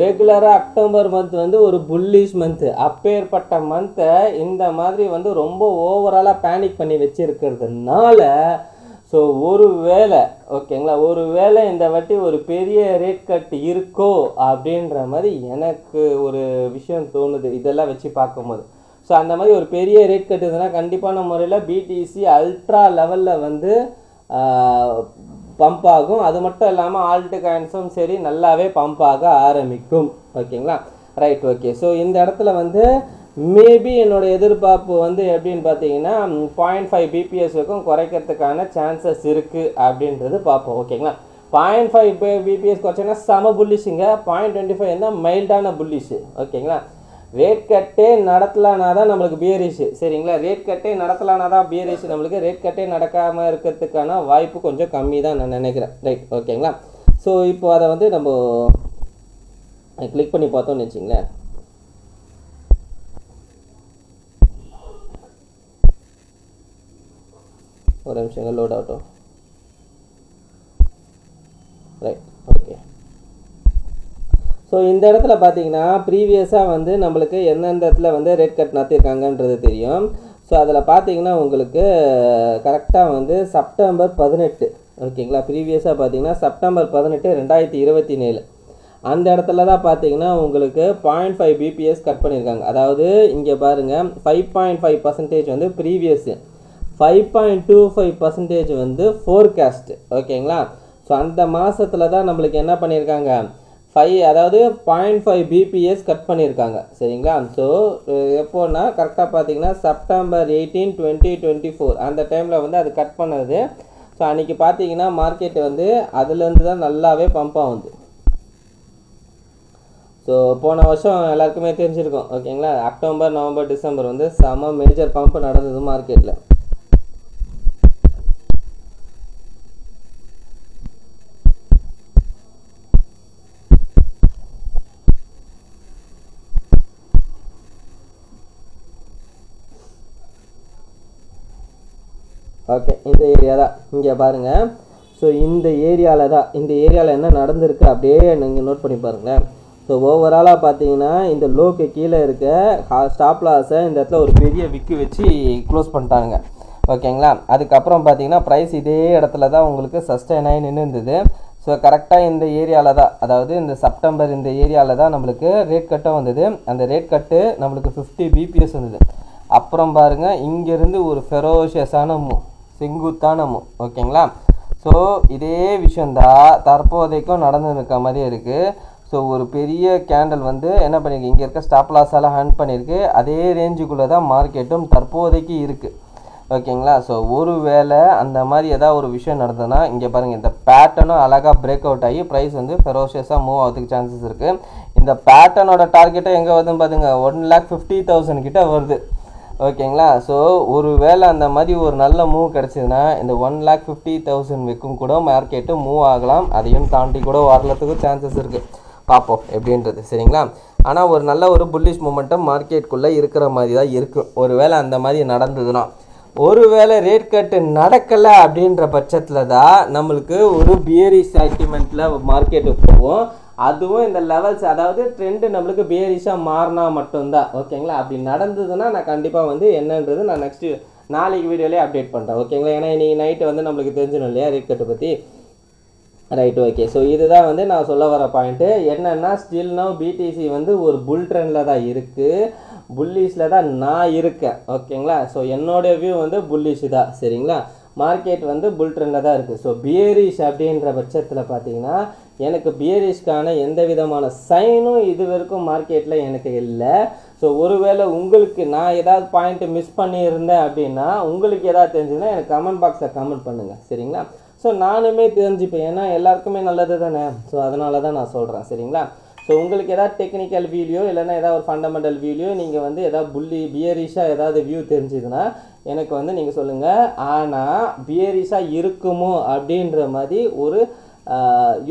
ரெகுலராக அக்டோபர் மந்த் வந்து ஒரு புல்லிஷ் மந்த்து. அப்பேற்பட்ட மந்த்தை இந்த மாதிரி வந்து ரொம்ப ஓவராலாக பேனிக் பண்ணி வச்சுருக்கிறதுனால ஸோ ஒரு வேளை ஓகேங்களா, ஒரு வேளை இந்த வாட்டி ஒரு பெரிய ரேட் கட் இருக்கோ அப்படின்ற மாதிரி எனக்கு ஒரு விஷயம் தோணுது இதெல்லாம் வச்சு பார்க்கும்போது. ஸோ அந்த மாதிரி ஒரு பெரிய ரேட் கட் இருந்ததுன்னா கண்டிப்பான முறையில் பிடிசி அல்ட்ரா லெவலில் வந்து பம்ப் ஆகும். அது மட்டும் இல்லாமல் ஆல்ட்டு காயின்ஸும் சரி நல்லாவே பம்ப் ஆக ஆரம்பிக்கும். ஓகேங்களா, ரைட். ஓகே, ஸோ இந்த இடத்துல வந்து மேபி என்னோடய எதிர்பார்ப்பு வந்து எப்படின்னு பார்த்தீங்கன்னா 0.5 பிபிஎஸ் வரைக்கும் குறைக்கிறதுக்கான சான்சஸ் இருக்குது அப்படின்றது பார்ப்போம். ஓகேங்களா, 0.5 பிபிஎஸ் குறைச்சிங்கன்னா சம புல்லிஷுங்க. 0.25 இருந்தால் மைல்டான புல்லிஷு. ஓகேங்களா, ரேட் கட்டே நடத்தலானா தான் நம்மளுக்கு பியரிஷு. சரிங்களா, ரேட் கட்டே நடத்தலானா தான் பியரிஷு. நம்மளுக்கு ரேட் கட்டே நடக்காமல் இருக்கிறதுக்கான வாய்ப்பு கொஞ்சம் கம்மி தான் நான் நினைக்கிறேன். ரைட், ஓகேங்களா. ஸோ இப்போ அதை வந்து நம்ம கிளிக் பண்ணி பார்த்தோம்னு வச்சிங்களேன். ஒரு நிமிஷம் லோட் ஆகட்டும். Right, okay. ஸோ இந்த இடத்துல பார்த்தீங்கன்னா ப்ரீவியஸாக வந்து நம்மளுக்கு எந்தெந்த இடத்துல வந்து ரேட் கட் நடத்திருக்காங்கன்றது தெரியும். ஸோ அதில் பார்த்தீங்கன்னா உங்களுக்கு கரெக்டாக வந்து செப்டம்பர் 18 ஓகேங்களா, ப்ரீவியஸாக பார்த்தீங்கன்னா செப்டம்பர் 18 2027 அந்த இடத்துல தான் பார்த்தீங்கன்னா உங்களுக்கு 0.5 பிபிஎஸ் கட் பண்ணியிருக்காங்க. அதாவது இங்கே பாருங்கள் 5.5% வந்து ப்ரீவியஸு, 5.25% வந்து ஃபோர்காஸ்ட். ஓகேங்களா, ஸோ அந்த மாதத்தில் தான் நம்மளுக்கு என்ன பண்ணியிருக்காங்க 0.5 பிபிஎஸ் கட் பண்ணியிருக்காங்க. சரிங்களா, ஸோ எப்போன்னா கரெக்டாக பார்த்தீங்கன்னா செப்டம்பர் 18, 2024 அந்த டைமில் வந்து அது கட் பண்ணது. ஸோ அன்றைக்கி பார்த்தீங்கன்னா மார்க்கெட் வந்து அதுலேருந்து தான் நல்லாவே பம்ப் ஆகுது. ஸோ போன வருஷம் எல்லாருக்குமே தெரிஞ்சிருக்கும். ஓகேங்களா, அக்டோபர், நவம்பர், டிசம்பர் வந்து செம மேஜர் பம்ப் நடந்தது மார்க்கெட்டில். ஓகே, இந்த ஏரியா தான் இங்கே பாருங்கள். ஸோ இந்த ஏரியாவில் என்ன நடந்திருக்கு அப்படியே நீங்கள் நோட் பண்ணி பாருங்களேன். ஸோ ஓவராலாக பார்த்தீங்கன்னா இந்த லோக்கு கீழே இருக்க ஸ்டாப் லாஸை இந்த இடத்துல ஒரு பெரிய விக்கு வச்சு க்ளோஸ் பண்ணிட்டாங்க. ஓகேங்களா, அதுக்கப்புறம் பார்த்தீங்கன்னா ப்ரைஸ் இதே இடத்துல தான் உங்களுக்கு சஸ்டைன் ஆகி நின்று இருந்தது. ஸோ கரெக்டாக இந்த ஏரியாவில் தான், அதாவது இந்த செப்டம்பர் இந்த ஏரியாவில் தான் நம்மளுக்கு ரேட் கட்டும் வந்தது. அந்த ரேட் கட்டு நம்மளுக்கு 50 பிபிஎஸ் வந்தது. அப்புறம் பாருங்கள் இங்கேருந்து ஒரு ஃபெரோஷியஸான செங்குத்தான ஓகேங்களா. ஸோ இதே விஷயந்தான் தற்போதைக்கும் நடந்துருக்க மாதிரியே இருக்குது. ஸோ ஒரு பெரிய கேண்டில் வந்து என்ன பண்ணியிருக்கு, இங்கே இருக்க ஸ்டாப் லாஸெல்லாம் ஹேண்ட் பண்ணியிருக்கு. அதே ரேஞ்சுக்குள்ளே தான் மார்க்கெட்டும் தற்போதைக்கு இருக்குது. ஓகேங்களா, ஸோ ஒரு வேளை அந்த மாதிரி ஏதாவது ஒரு விஷயம் நடந்ததுன்னா இங்கே பாருங்கள் இந்த பேட்டர்னும் அழகாக பிரேக் அவுட் ஆகி ப்ரைஸ் வந்து ஃபெரோஷியஸாக மூவ் ஆகிறதுக்கு சான்சஸ் இருக்குது. இந்த பேட்டர்னோட டார்கெட்டை எங்கே வருதுன்னு பார்த்துங்க 1,50,000 கிட்ட வருது. ஓகேங்களா. ஸோ ஒரு வேளை அந்த மாதிரி ஒரு நல்ல மூவ் கிடச்சிதுன்னா இந்த 1,50,000 வரைக்கும் கூட மார்க்கெட்டு மூவ் ஆகலாம். அதையும் தாண்டி கூட வரலத்துக்கு சான்சஸ் இருக்குது. பார்ப்போம் எப்படின்றது. சரிங்களா. ஆனால் ஒரு நல்ல ஒரு புல்லிஷ் மூமெண்டம் மார்க்கெட்டுக்குள்ளே இருக்கிற மாதிரி தான் இருக்குது. ஒரு வேளை அந்த மாதிரி நடந்ததுன்னா, ஒரு வேளை ரேட் கட்டு நடக்கலை அப்படின்ற பட்சத்தில் தான் நம்மளுக்கு ஒரு பியரிஷ் சென்டிமெண்ட்டில் மார்க்கெட்டு போகும். அதுவும் இந்த லெவல்ஸ், அதாவது ட்ரெண்டு நம்மளுக்கு பியரிஷாக மாறினா மட்டும்தான். ஓகேங்களா. அப்படி நடந்ததுன்னா நான் கண்டிப்பாக வந்து என்னன்றது நான் நெக்ஸ்ட்டு நாளைக்கு வீடியோலேயே அப்டேட் பண்ணுறேன். ஓகேங்களா. ஏன்னா இன்றைக்கி நைட்டு வந்து நம்மளுக்கு தெரிஞ்சிடும் இல்லையா ரேட் கட்டை பற்றி. ரைட். ஓகே. ஸோ இதுதான் வந்து நான் சொல்ல வர பாயிண்ட்டு. என்னென்னா ஸ்டில் நவ் பிடிசி வந்து ஒரு புல் ட்ரெண்டில் தான் இருக்குது, புல்லிஷில் தான் நான் இருக்கேன். ஓகேங்களா. ஸோ என்னோடய வியூ வந்து புல்லிஷ் தான். சரிங்களா. மார்க்கெட் வந்து புல் ட்ரெண்டில் தான் இருக்குது. ஸோ பியரிஷ் அப்படின்ற பட்சத்தில் பார்த்தீங்கன்னா எனக்கு பியரிஷ்கான எந்த விதமான சைனும் இது வரைக்கும் மார்க்கெட்டில் எனக்கு இல்லை. ஸோ ஒருவேளை உங்களுக்கு நான் ஏதாவது பாயிண்ட்டு மிஸ் பண்ணியிருந்தேன் அப்படின்னா, உங்களுக்கு எதாவது தெரிஞ்சுன்னா எனக்கு கமெண்ட் பாக்ஸில் கமெண்ட் பண்ணுங்கள். சரிங்களா. ஸோ நானுமே தெரிஞ்சுப்பேன், ஏன்னா எல்லாருக்குமே நல்லது தானே. ஸோ அதனால தான் நான் சொல்கிறேன். சரிங்களா. ஸோ உங்களுக்கு ஏதாவது டெக்னிக்கல் வீடியோ இல்லைன்னா ஏதாவது ஒரு ஃபண்டமெண்டல் வீடியோ நீங்கள் வந்து ஏதாவது பியரிஷாக ஏதாவது வியூ தெரிஞ்சுதுன்னா எனக்கு வந்து நீங்கள் சொல்லுங்கள். ஆனால் பியரிஷாக இருக்குமோ அப்படின்ற மாதிரி ஒரு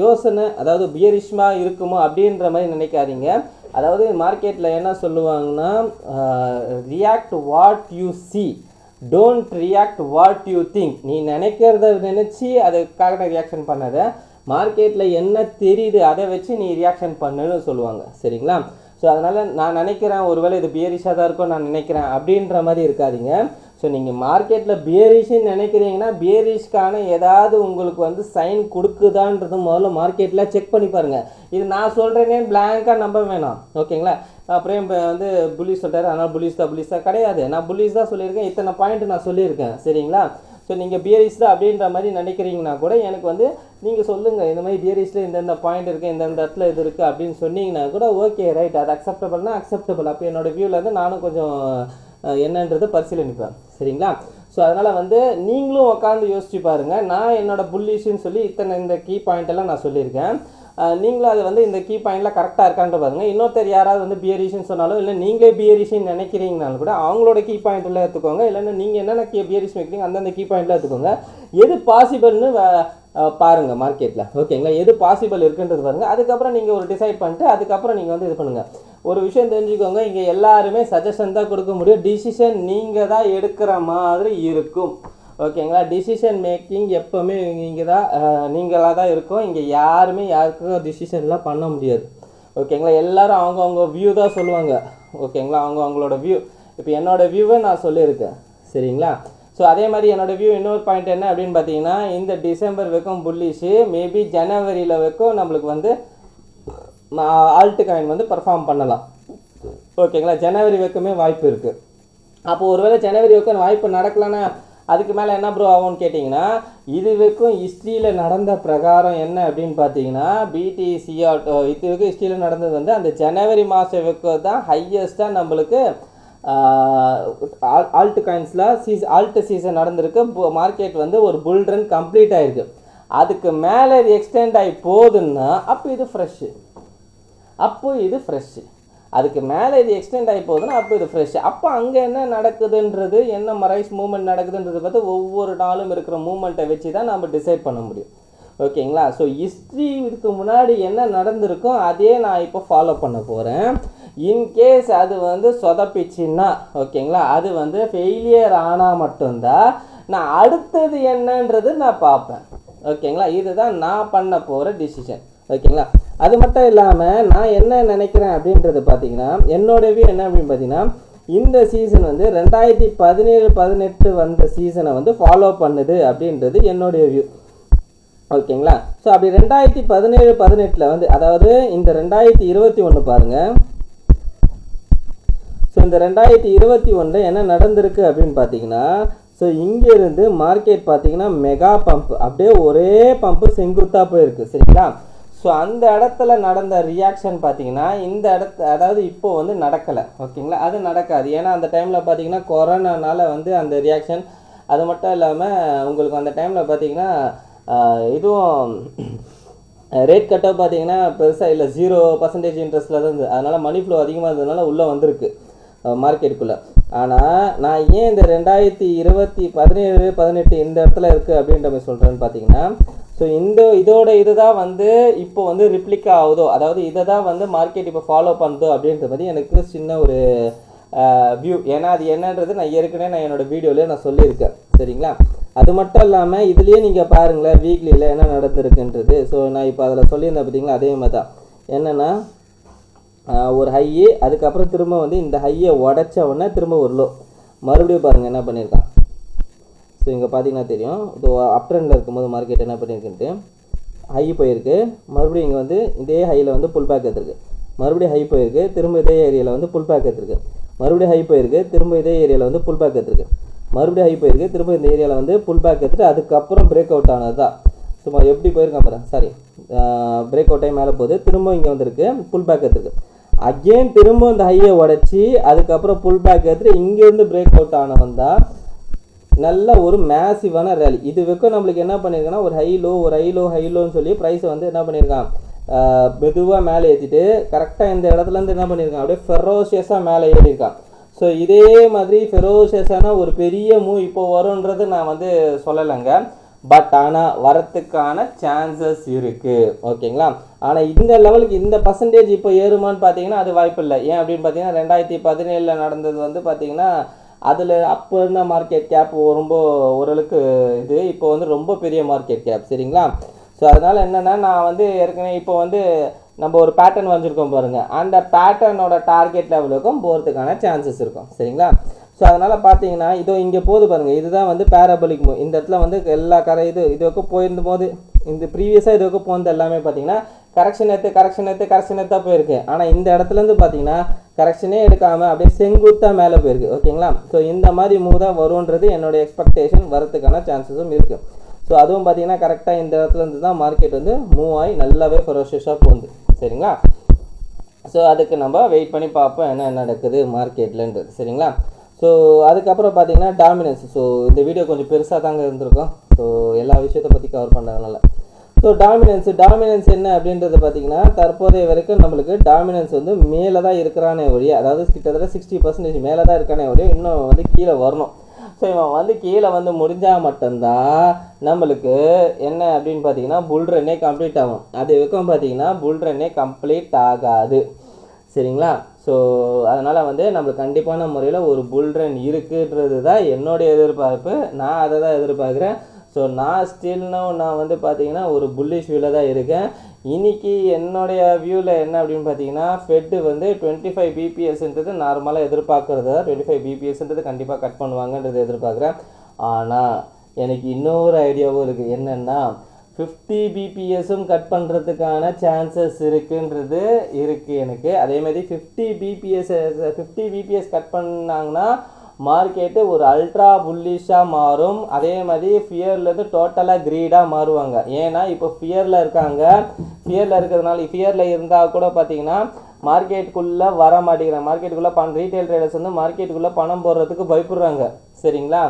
யோசனை, அதாவது பியரிஷ்மாக இருக்குமோ அப்படின்ற மாதிரி நினைக்காதீங்க. அதாவது மார்க்கெட்டில் என்ன சொல்லுவாங்கன்னா, react what you see, don't react what you think. நீ நினைக்கிறத நினச்சி அதுக்காக ரியாக்ஷன் பண்ணாத, மார்க்கெட்டில் என்ன தெரியுது அதை வச்சு நீ ரியாக்ஷன் பண்ணுன்னு சொல்லுவாங்க. சரிங்களா. ஸோ அதனால் நான் நினைக்கிறேன் ஒருவேளை இது பியரிஷாக தான் இருக்கும் நான் நினைக்கிறேன் அப்படின்ற மாதிரி இருக்காதிங்க. ஸோ நீங்கள் மார்க்கெட்டில் பியரிஷ்ன்னு நினைக்கிறீங்கன்னா பியரிஷ்கான ஏதாவது உங்களுக்கு வந்து சைன் கொடுக்குதான்றது முதல்ல மார்க்கெட்டில் செக் பண்ணி பாருங்கள். இது நான் சொல்கிறேனே பிளாங்காக நம்ப வேணாம். ஓகேங்களா. அப்புறம் இப்போ வந்து புல்லிஷ் சொல்கிறாரு, அதனால் புல்லிஷ் தான் கிடையாது. நான் புல்லிஷ் தான் சொல்லியிருக்கேன், இத்தனை பாயிண்ட் நான் சொல்லியிருக்கேன். சரிங்களா. ஸோ நீங்கள் பியரிஷ் தான் அப்படின்ற மாதிரி நினைக்கிறீங்கன்னா கூட எனக்கு வந்து நீங்கள் சொல்லுங்கள், இந்த மாதிரி பியரிஷில் இந்தந்த பாயிண்ட் இருக்குது, இந்தந்த இடத்துல இது இருக்குது அப்படின்னு சொன்னீங்கன்னா கூட ஓகே ரைட், அது அக்செப்டபிள்னா அக்செப்டபிள். அப்போ என்னோடய வியூவில் வந்து நானும் கொஞ்சம் என்னன்றதை பரிசீலனிப்பேன். சரிங்களா. ஸோ அதனால் வந்து நீங்களும் உட்காந்து யோசிச்சு பாருங்கள். நான் என்னோடய புல்லிஷ்ன்னு சொல்லி இந்த கீ பாயிண்டெல்லாம் நான் சொல்லியிருக்கேன். நீங்களும் அது வந்து இந்த கீ பாயிண்ட்லாம் கரெக்டாக இருக்கான்னு பாருங்கள். இன்னொருத்தர் யாராவது வந்து பியரிஷ்ன்னு சொன்னாலும் இல்லை நீங்களே பியரிஷ்ன்னு நினைக்கிறீங்கனாலும் கூட அவங்களோட கீ பாயிண்ட்லாம் எடுத்துக்கோங்க. இல்லைன்னா நீங்கள் என்னென்ன பியரிஷ் வைக்கிறீங்க அந்தந்த கீ பாயிண்ட்லாம் எடுத்துக்கோங்க. எது பாசிபிள்னு பாருங்கள் மார்க்கெட்டில். ஓகேங்களா. எது பாசிபிள் இருக்குன்றது பாருங்கள். அதுக்கப்புறம் நீங்கள் ஒரு டிசைட் பண்ணிட்டு அதுக்கப்புறம் நீங்கள் வந்து இது பண்ணுங்கள். ஒரு விஷயம் தெரிஞ்சுக்கோங்க, இங்கே எல்லாருமே சஜஷன் தான் கொடுக்க முடியும், டிசிஷன் நீங்கள் தான் எடுக்கிற மாதிரி இருக்கும். ஓகேங்களா. டிசிஷன் மேக்கிங் எப்போவுமே நீங்களாக தான் இருக்கும். இங்கே யாருமே யாருக்கும் டிசிஷன்லாம் பண்ண முடியாது. ஓகேங்களா. எல்லோரும் அவங்கவுங்க வியூ தான் சொல்லுவாங்க. ஓகேங்களா. அவங்களோட வியூ. இப்போ என்னோடய வியூவை நான் சொல்லியிருக்கேன். சரிங்களா. ஸோ அதே மாதிரி என்னோடய வியூ இன்னொரு பாயிண்ட் என்ன அப்படின்னு பார்த்தீங்கன்னா, இந்த டிசம்பர் வரைக்கும் புல்லிஷு, மேபி ஜனவரியில் வரைக்கும் நம்மளுக்கு வந்து ஆல்ட் காயின் வந்து பர்ஃபார்ம் பண்ணலாம். ஓகேங்களா. ஜனவரி வரைக்குமே வாய்ப்பு இருக்குது. அப்போது ஒருவேளை ஜனவரி வரைக்கும் வாய்ப்பு நடக்கலான்னா அதுக்கு மேலே என்ன ப்ரோ ஆகும்னு கேட்டிங்கன்னா, இது வரைக்கும் ஹிஸ்ட்ரியில் நடந்த பிரகாரம் என்ன அப்படின்னு பார்த்தீங்கன்னா, பிடிசி இது வரைக்கும் ஹிஸ்ட்ரியில் நடந்தது வந்து அந்த ஜனவரி மாதம் வரைக்கும் தான் ஹையஸ்ட்டாக நம்மளுக்கு ஆல்ட் காயின்ஸில் ஆல்ட் சீசன் நடந்திருக்கு. மார்க்கெட் வந்து ஒரு புல் ரன் கம்ப்ளீட் ஆகிருக்கு. அதுக்கு மேலே இது எக்ஸ்டெண்ட் ஆகி போகுதுன்னா அப்போ இது ஃப்ரெஷ்ஷு. அதுக்கு மேலே இது எக்ஸ்டெண்ட் ஆகி போகுதுன்னா அப்போ இது ஃப்ரெஷ். அப்போ அங்கே என்ன நடக்குதுன்றது, என்ன ரைஸ் மூவ்மெண்ட் நடக்குதுன்றது பார்த்து ஒவ்வொரு நாளும் இருக்கிற மூவ்மெண்ட்டை வச்சு தான் நம்ம டிசைட் பண்ண முடியும். ஓகேங்களா. ஸோ ஹிஸ்ட்ரி இதுக்கு முன்னாடி என்ன நடந்திருக்கோ அதே நான் இப்போ ஃபாலோ பண்ண போகிறேன். இன்கேஸ் அது வந்து சொதப்பிச்சின்னா ஓகேங்களா, அது வந்து ஃபெயிலியர் ஆனால் மட்டும்தான் நான் அடுத்தது என்னன்றது நான் பார்ப்பேன். ஓகேங்களா. இதுதான் நான் பண்ண போகிற டிசிஷன். ஓகேங்களா. அது மட்டும் இல்லாமல் நான் என்ன நினைக்கிறேன் அப்படின்றது பார்த்தீங்கன்னா, என்னோட வியூ என்ன அப்படின்னு பார்த்தீங்கன்னா, இந்த சீசன் வந்து 2017-18 வந்த சீசனை வந்து ஃபாலோ பண்ணுது அப்படின்றது என்னுடைய வியூ. ஓகேங்களா. ஸோ அப்படி 2017-18 வந்து, அதாவது இந்த 2021 பாருங்கள். ஸோ இந்த 2021 என்ன நடந்திருக்கு அப்படின்னு பார்த்தீங்கன்னா, ஸோ இங்கேருந்து மார்க்கெட் பார்த்தீங்கன்னா மெகா பம்ப், அப்படியே ஒரே பம்பு செங்குத்தாக போயிருக்கு. சரிங்களா. ஸோ அந்த இடத்துல நடந்த ரியாக்ஷன் பார்த்தீங்கன்னா இந்த அதாவது இப்போது வந்து நடக்கலை. ஓகேங்களா. அது நடக்காது. ஏன்னா அந்த டைமில் பார்த்தீங்கன்னா கொரோனானால வந்து அந்த ரியாக்ஷன், அது மட்டும் இல்லாமல் உங்களுக்கு அந்த டைமில் பார்த்தீங்கன்னா இதுவும் ரேட் கட்டாக பார்த்தீங்கன்னா பெருசாக இல்லை, 0% இன்ட்ரெஸ்ட்டில் தான் இருந்தது. அதனால் மணி ஃப்ளோ அதிகமாக இருந்ததுனால உள்ளே வந்திருக்கு மார்க்கெட்டுக்குள்ளே. ஆனால் நான் ஏன் இந்த 2017 18 இந்த இடத்துல இருக்குது அப்படின்ற மாதிரி சொல்கிறேன்னு பார்த்தீங்கன்னா, ஸோ இதுதான் வந்து இப்போ வந்து ரிப்ளிகா ஆகுதோ, அதாவது இதை தான் வந்து மார்க்கெட் இப்போ ஃபாலோ பண்ணுதோ அப்படின்ற மாதிரி எனக்கு சின்ன ஒரு வியூ. ஏன்னா அது என்னன்றது நான் ஏற்கனவே என்னோடய வீடியோவில் நான் சொல்லியிருக்கேன். சரிங்களா? அது மட்டும் இல்லாமல் இதுலேயே நீங்கள் பாருங்களேன் வீக்லியில் என்ன நடந்திருக்குன்றது. ஸோ நான் இப்போ அதில் சொல்லியிருந்தேன் பார்த்தீங்களா, அதே மாதிரி தான். என்னென்னா ஒரு ஹையு, அதுக்கப்புறம் திரும்ப வந்து இந்த ஹையை உடச்ச உடனே திரும்ப ஒரு லோ, மறுபடியும் பாருங்கள் என்ன பண்ணியிருக்கான். ஸோ இங்கே பார்த்தீங்கன்னா தெரியும், இது அப் ட்ரெண்டில் இருக்கும்போது மார்க்கெட் என்ன பண்ணியிருக்குன்ட்டு ஹை போயிருக்கு, மறுபடியும் இங்கே வந்து இதே ஹையில் வந்து புல் பேக் எடுத்துருக்கு, மறுபடியும் ஹை போயிருக்கு, திரும்ப இதே ஏரியாவில் வந்து புல் பேக் எடுத்துருக்கு, மறுபடியும் ஹை போயிருக்கு, திரும்ப இதே ஏரியாவில் வந்து புல் பேக் எடுத்துருக்கு, மறுபடியும் ஹை போயிருக்கு, திரும்ப இந்த ஏரியாவில் வந்து புல் பேக் எடுத்துட்டு அதுக்கப்புறம் பிரேக் அவுட் ஆனது தான். சும்மா எப்படி போயிருக்கான் பாரு, சாரி பிரேக் அவுட் ஆகி மேலே போகுது, திரும்ப இங்கே வந்துருக்கு புல் பேக் எடுத்துருக்கு, அகெயின் திரும்ப இந்த ஹையை உடச்சி அதுக்கப்புறம் புல் பேக் எடுத்துட்டு இங்கேருந்து பிரேக் அவுட் ஆனவன் தான் நல்ல ஒரு மேசிவான ரேலி. இது வரைக்கும் நம்மளுக்கு என்ன பண்ணியிருக்கான்னா ஒரு ஹைலோன்னு சொல்லி ப்ரைஸை வந்து என்ன பண்ணியிருக்கான், மெதுவாக மேலே ஏற்றிட்டு கரெக்டாக இந்த இடத்துலேருந்து என்ன பண்ணியிருக்கான், அப்படியே ஃபெரோஷியஸாக மேலே ஏறியிருக்கான். ஸோ இதே மாதிரி ஃபெரோஷியஸான ஒரு பெரிய மூவ் இப்போ வரும்ன்றது நான் வந்து சொல்லலைங்க, பட் ஆனால் வரத்துக்கான சான்சஸ் இருக்குது. ஓகேங்களா? ஆனால் இந்த லெவலுக்கு இந்த பர்சன்டேஜ் இப்போ ஏறுமான்னு பார்த்தீங்கன்னா அது வாய்ப்பு இல்லை. ஏன் அப்படின்னு பார்த்தீங்கன்னா 2017 நடந்தது வந்து பார்த்தீங்கன்னா அதில் அப்போ இருந்த மார்க்கெட் கேப் ரொம்ப ஓரளவுக்கு இது, இப்போ வந்து ரொம்ப பெரிய மார்க்கெட் கேப். சரிங்களா? ஸோ அதனால் என்னென்னா நான் வந்து ஏற்கனவே இப்போ வந்து நம்ம ஒரு பேட்டர்ன் வரைஞ்சிருக்கோம் பாருங்கள், அந்த பேட்டர்னோட டார்கெட் லெவலுக்கும் போகிறதுக்கான சான்சஸ் இருக்கும். சரிங்களா? ஸோ அதனால் பார்த்தீங்கன்னா இதோ இங்கே போகுது பாருங்கள், இதுதான் வந்து பேராபோலிக் மூவ். இந்த இடத்துல வந்து எல்லா இதுவரைக்கும் போயிருந்த போது இந்த ப்ரீவியஸாக இதுவரைக்கும் போனது எல்லாமே பார்த்தீங்கன்னா கரெக்ஷன் எடுத்து போயிருக்கு. ஆனால் இந்த இடத்துலேருந்து பார்த்தீங்கன்னா கரெக்ஷனே எடுக்காமல் அப்படியே செங்குத்தாக மேலே போயிருக்கு. ஓகேங்களா? ஸோ இந்த மாதிரி மூவ் தான் வரும்ன்றது என்னோடய எக்ஸ்பெக்டேஷன், வரதுக்கான சான்சஸும் இருக்குது. ஸோ அதுவும் பார்த்தீங்கன்னா கரெக்டாக இந்த இடத்துலேருந்து தான் மார்க்கெட் வந்து மூவ் ஆகி நல்லாவே ஃபெரோஷியஸாக போகுது. சரிங்களா? ஸோ அதுக்கு நம்ம வெயிட் பண்ணி பார்ப்போம் என்ன நடக்குது மார்க்கெட்லன்றது. சரிங்களா? ஸோ அதுக்கப்புறம் பார்த்தீங்கன்னா டாமினன்ஸ். ஸோ இந்த வீடியோ கொஞ்சம் பெருசாக தாங்க இருந்திருக்கும், ஸோ எல்லா விஷயத்தை பற்றி கவர் பண்ணுறதுனால. ஸோ டாமினன்ஸ் என்ன அப்படின்றது பார்த்தீங்கன்னா தற்போதைய வரைக்கும் நம்மளுக்கு டாமினன்ஸ் வந்து மேலே தான் இருக்கிறானே ஒழிய, அதாவது கிட்டத்தட்ட 60% மேலே தான் இருக்கானே ஒழிய இன்னும் வந்து கீழே வரணும். ஸோ இவன் வந்து கீழே வந்து முடிஞ்சால் மட்டும்தான் நம்மளுக்கு என்ன அப்படின்னு பார்த்தீங்கன்னா புல் ரன்னே கம்ப்ளீட் ஆகும். அது வரைக்கும் பார்த்தீங்கன்னா புல் ரன்னே கம்ப்ளீட் ஆகாது. சரிங்களா? ஸோ அதனால் வந்து நம்மளுக்கு கண்டிப்பான முறையில் ஒரு புல் ரன் இருக்குன்றது தான் என்னுடைய எதிர்பார்ப்பு. நான் அதை தான் எதிர்பார்க்குறேன். ஸோ நான் நான் வந்து பார்த்தீங்கன்னா ஒரு புல்லிஷ் வியூவில் தான் இருக்கேன். இன்றைக்கி என்னுடைய வியூவில் என்ன அப்படின்னு பார்த்தீங்கன்னா ஃபெட்டு வந்து 25 பிபிஎஸ்ன்றது நார்மலாக எதிர்பார்க்குறது தான். 25 பிபிஎஸ்ன்றது கண்டிப்பாக கட் பண்ணுவாங்கன்றது எதிர்பார்க்குறேன். ஆனால் எனக்கு இன்னொரு ஐடியாவும் இருக்குது. என்னென்னா 50 பிபிஎஸும் கட் பண்ணுறதுக்கான சான்சஸ் இருக்குன்றது இருக்குது எனக்கு. அதேமாதிரி 50 பிபிஎஸ் கட் பண்ணாங்கன்னா மார்க்கெட்டு ஒரு அல்ட்ரா புல்லிஷாக மாறும். அதே மாதிரி ஃபியர்லேருந்து டோட்டலாக க்ரீடாக மாறுவாங்க. ஏன்னா இப்போ ஃபியரில் இருக்காங்க. ஃபியரில் இருந்தால் கூட பார்த்தீங்கன்னா மார்க்கெட்டுக்குள்ளே வர மாட்டேங்கிறாங்க. மார்க்கெட்டுக்குள்ளே ரீட்டைல் ட்ரேடர்ஸ் வந்து மார்க்கெட்டுக்குள்ளே பணம் போடுறதுக்கு பயப்படுறாங்க. சரிங்களா?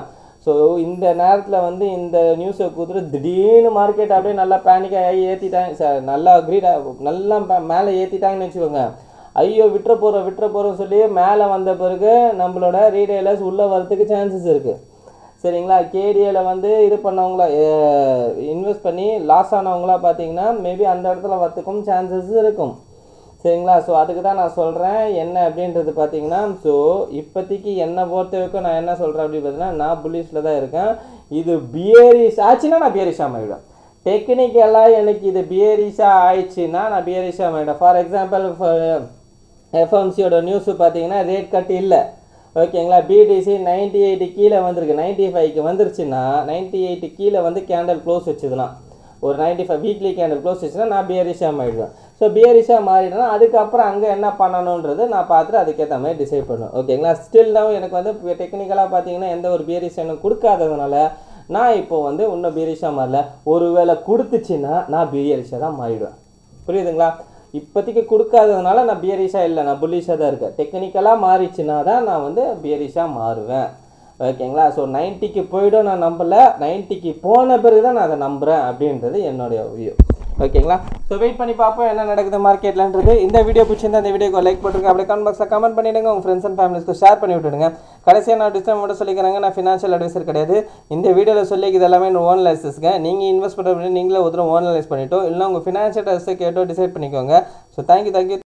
ஸோ இந்த நேரத்தில் வந்து இந்த நியூஸை கொடுத்துட்டு திடீர்னு மார்க்கெட் அப்படியே நல்லா பேனிக்காகி ஏற்றிட்டாங்க, நல்லா நல்லா மேலே ஏற்றிட்டாங்கன்னு வச்சுக்கோங்க. ஐயோ விட்டுற போகிறோம் சொல்லி மேலே வந்த பிறகு நம்மளோட ரீட்டைலர்ஸ் உள்ளே வரதுக்கு சான்சஸ் இருக்குது. சரிங்களா? கேடிஏல வந்து இது பண்ணவங்களா இன்வெஸ்ட் பண்ணி லாஸ் ஆனவங்களா பார்த்தீங்கன்னா மேபி அந்த இடத்துல வரத்துக்கும் சான்சஸ் இருக்கும். சரிங்களா? ஸோ அதுக்கு தான் நான் சொல்கிறேன் என்ன அப்படின்றது பார்த்தீங்கன்னா, ஸோ இப்போதைக்கு என்னை பொறுத்த வரைக்கும் நான் என்ன சொல்கிறேன் அப்படின்னு பார்த்தீங்கன்னா நான் புல்லிஷில் தான் இருக்கேன். இது பியரிஷ் ஆச்சுன்னா நான் பியரிஷாக மாறிவிடும். டெக்னிக்கலாக எனக்கு இது பியரிஷாக ஆயிடுச்சுன்னா நான் பியரிஷாக மாறிவிடும். ஃபார் எக்ஸாம்பிள் எஃப்எம்சியோட நியூஸு பார்த்தீங்கன்னா ரேட் கட் இல்லை. ஓகேங்களா? பிடிசி 98 கீழே வந்திருக்கு, 95க்கு வந்துருச்சுன்னா 98 கீழே வந்து கேண்டல் க்ளோஸ் வச்சுதுன்னா ஒரு 95 வீக்லி கேண்டல் க்ளோஸ் வச்சுன்னா நான் பியரிஷாக மாறிடுவேன். ஸோ பியரிஷாக மாறிடுனா அதுக்கப்புறம் அங்கே என்ன பண்ணணுன்றது நான் பார்த்துட்டு அதுக்கேற்ற மாதிரி டிசைட் பண்ணுவேன். ஓகேங்களா? ஸ்டில் தான் எனக்கு வந்து டெக்னிக்கலாக பார்த்தீங்கன்னா எந்த ஒரு பியரிஷனும் கொடுக்காததுனால நான் இப்போ வந்து இன்னும் பியரிஷாக மாறல. ஒருவேளை கொடுத்துச்சுன்னா நான் பியரிஷாக தான் மாறிடுவேன். புரியுதுங்களா? இப்போதைக்கு கொடுக்காததுனால நான் பியரிஷாக இல்லை, நான் புல்லிஷாக தான் இருக்கேன். டெக்னிக்கலாக மாறிச்சுன்னா தான் நான் வந்து பியரிஷாக மாறுவேன். ஓகேங்களா? ஸோ 90க்கு போய்டும் நான் நம்பலை, 90க்கு போன பிறகு தான் நான் அதை நம்புகிறேன் அப்படின்றது என்னுடைய வியூ. ஓகேங்களா? ஸோ வெயிட் பண்ணி பார்ப்போம் என்ன நடக்குது மார்க்கெட்லன்றது. இந்த வீடியோ பிடிச்சிருந்தா இந்த வீடியோக்கு லைக் போட்டுருங்க, அப்படியே கமெண்ட் பாக்ஸில் கமெண்ட் பண்ணிவிடுங்க, உங்கள் ஃப்ரெண்ட்ஸ் அண்ட் ஃபேமிலிஸ்க்கு ஷேர் பண்ணி விட்டுடுங்க. கடைசியாக நான் டிஸ்டர்ப் மட்டும் சொல்லிக்கிறாங்க, நான் ஃபினான்ஷியல் அட்வைசர் கிடையாது. இந்த வீடியோவில் சொல்லிக்கிறது எல்லாமே ஓன் அனலைசிஸ்ங்க. நீங்கள் இன்வெஸ்ட் பண்ணுற நீங்களே ஒருத்தர் ஓன் அனலைஸ் பண்ணிட்டோம், இல்லை உங்கள் ஃபினான்ஷியல் அட்வைஸை கேட்டோ டிசைட் பண்ணிக்கோங்க. So thank you.